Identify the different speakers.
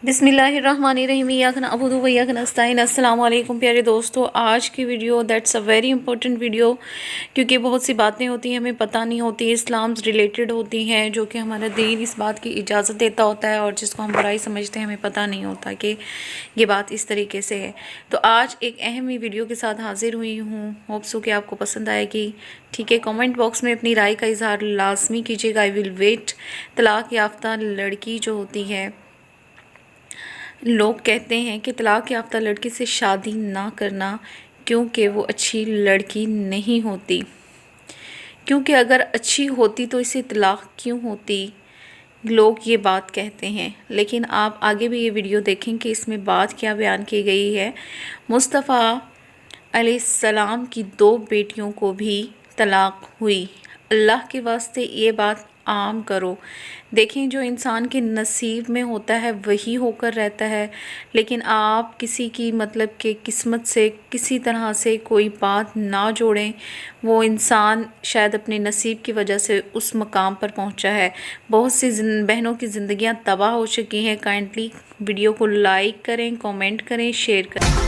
Speaker 1: बिस्मिल्लाहिर्रहमानिर्रहीम। अबूदु वैयक नस्ताइन। अस्सलाम वालेकुम प्यारे दोस्तों, आज की video that's a very important video, क्योंकि बहुत सी बातें होती हैं हमें पता नहीं होती, इस्लाम से रिलेटेड होती हैं, जो कि हमारा दीन इस बात की इजाज़त देता होता है और जिसको हम बुराई समझते हैं हमें पता नहीं होता कि ये बात इस तरीके से है। तो आज एक अहम ही वीडियो के साथ हाजिर हुई हूँ। होप्स हो कि आपको पसंद आएगी। ठीक है, कमेंट बॉक्स में अपनी राय का इजहार लाजमी कीजिएगा। I will wait. तलाक याफ्ता लड़की जो होती है, लोग कहते हैं कि तलाक याफ्ता लड़की से शादी ना करना, क्योंकि वो अच्छी लड़की नहीं होती। क्योंकि अगर अच्छी होती तो इसे तलाक क्यों होती, लोग ये बात कहते हैं। लेकिन आप आगे भी ये वीडियो देखें कि इसमें बात क्या बयान की गई है। मुस्तफ़ा अलैहिस्सलाम की 2 बेटियों को भी तलाक हुई। अल्लाह के वास्ते ये बात आम करो। देखें, जो इंसान के नसीब में होता है वही होकर रहता है। लेकिन आप किसी की मतलब कि किस्मत से किसी तरह से कोई बात ना जोड़ें। वो इंसान शायद अपने नसीब की वजह से उस मकाम पर पहुंचा है। बहुत सी बहनों की ज़िंदगियां तबाह हो चुकी हैं। काइंडली वीडियो को लाइक करें, कमेंट करें, शेयर करें।